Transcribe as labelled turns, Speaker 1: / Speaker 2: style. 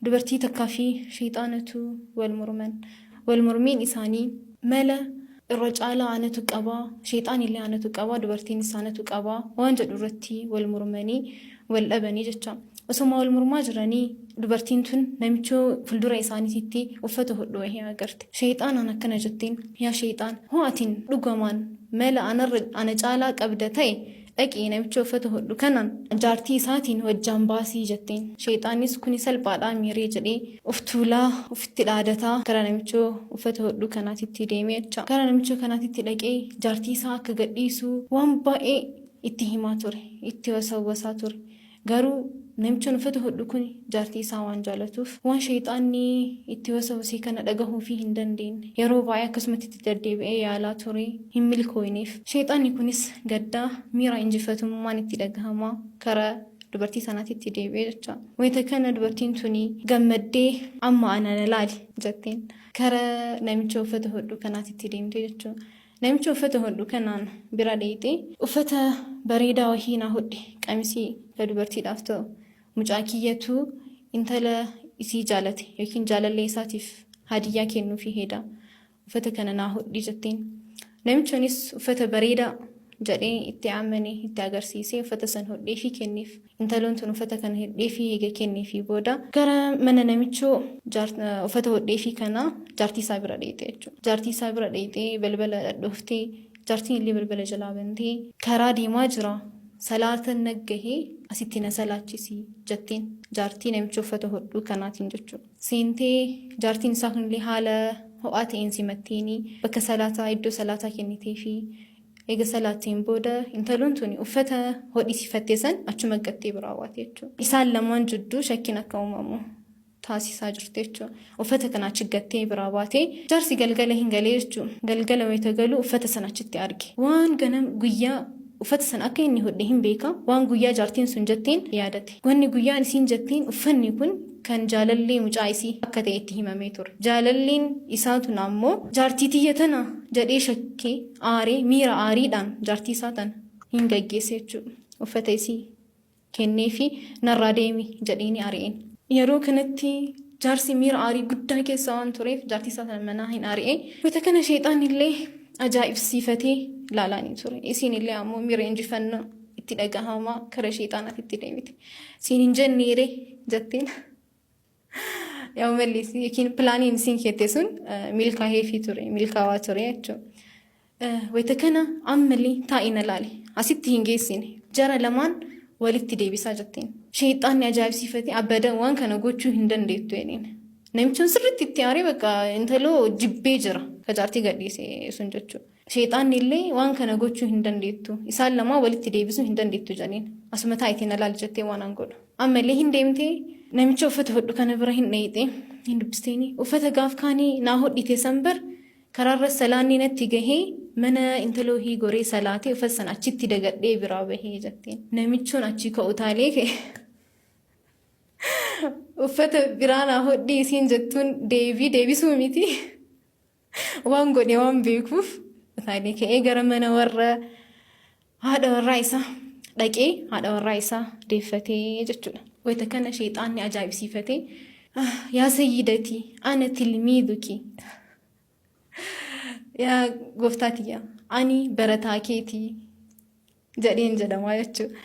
Speaker 1: دبرتي تكافي شيطانة والمرمين إساني ملا الرجال عنتك أبا شيطان اللي عنتك أبا دبرتي نسانتك أبا وانجد الرتي والمرمني والأبني جتشا وسما والمرماجراني دبرتين تون نمشو في الدرة إساني تتي وفتح الدوه هي أجرت شيطان أنا كنا جتين يا شيطان هو أتين لقمان ملا أنا جالك أبدتي أكيد نمشو فتح الدو كنن جارتي ساتين والجنباسي جتين شيطان يسكني سلبا ميري جدي أفتولا أفتلادتا كنا نمشو وفتح الدو كنا تتي ديميتشا كنا نمشو كنا تتي لقي جارتي ساك قديسو وانبا اتهاماتور اتوسوساتور garuu namichi uffata hodhu kun jaartii isaa waan jaalatuuf waan shayxaanni itti wasawasii kana dhagahuu fi hin dandeenye yeroo baay'ee akkasumatti itti deddeebi'ee yaalaa ture hin milkooyneef shayxaanni kunis gaddaa miira injifatummaan itti dhagahamaa karaa dubartii sanaatti itti deebi'ee jecha wayita kana dubartiin tuni gammaddee amma ana laali jetteen karaa namicha uffata hodhu kanaatti itti deemtee jechuudha. namichi uffata hodhu kanaan bira dheeyxee uffata bareedaa wahii naa hodhi qamisii dubartiidhaaf ta'u mucaa kiyyatu intala isii jaalate yookiin jaalallee isaatiif hadiyyaa kennuufii heeda uffata kana naa hodhi jetteen namichoonis uffata bareedaa jedhee itti amanee itti agarsiisee uffata san hodheefii kenneef intaloon tun uffata kana hodheefii eega kenneefii booda gara mana namichoo uffata hodheefii kana jaartii isaa bira dheeyxee jechuudha. Jaartii isaa bira dheeyxee balbala dhooftee jaartiin illee balbala jalaa bantee karaa deemaa jira salaata naggahee asitti na salaachisii jetteen jaartii namicha uffata hodhuu kanaatiin jechuudha. Seentee jaartiin isaa kunillee haala ho'aa ta'een simatteeni bakka salaataa iddoo salaataa kenniteefii eega salaatiin booda intaloon tuni uffata hodhisiifattee san achuma gattee biraa waate jechuudha. Isaan lamaan jidduu shakkiin akka uumamu taasisaa jirti jechuudha. Uffata kana achi gattee biraa baatee jaarsi galgala hin galee jechuudha. Galgala wayita galu uffata sana achitti arge. Waan ganam guyyaa uffata sana akka inni hodhe hin beeka waan guyyaa jaartiin sun jetteen yaadate. Wanni guyyaan isiin jetteen uffanni kun kan jaalallee mucaa isii akka ta'e itti himamee ture. Jaalalleen isaa tun ammoo jaartii tiyya tana jedhee shakkee aaree miira aariidhaan jaartii isaa tana hin gaggeesse jechuudha. Uffata isii kenneefi narraa deemi jedheeni ari'een. Yeroo kanatti jaarsi miira aarii guddaa keessa waan tureef jaartii isaa tana manaa hin ari'ee. Wayita kana sheexaan illee ajaa'ibsiifatee ilaalaanii ture. Isiin illee ammoo miira injifannoo itti dhagahamaa karaa sheexaanaatti itti deemite. Siin hin jenneere jetteen yaa malleessi yookiin pilaaniin isiin keette sun milkaa'eefii ture milkaa'aa ture jechuudha. Wayita kana ammallee taa'ina laale asitti hin geessine jara lamaan walitti deebisaa jetteen. Sheexaanni ajaa'ibsiifatee abadan waan kana gochuu hin dandeettu jedheen. Namichi sirriitti itti aaree bakka intaloo jibbee jira kajaartii gadhiisee sun jechuudha. Sheexaanni illee waan kana gochuu hin dandeettu isaan lamaa walitti deebisuu hin dandeettu jedheen. Asuma taa'itiin alaal jettee waan an godhu. Ammallee hin deemtee namicha uffata hodhu kana bira hin dheeyxee hin dubbisteeni uffata gaaf kaanii naa hodhite sanbar karaarra salaanni natti gahee mana intaloo hii goree salaatee uffata sana achitti dagadhee biraa bahee jetteen. Namichuun achi ka'u taalee ka'e. Uffata biraa naa hodhii isiin jettuun deebisuu miti waan godhe waan beekuuf taalee ka'ee gara mana warra haadha warraa isaa dhaqee haadha warraa isaa deeffatee jechuudha. Wayita kana sheexaanni ajaa'ibsiifatee yaa sayyidatii ana tilmiiduki yaa gooftaa tiyya ani barataa keetii jedheen jedhamaa jechuudha.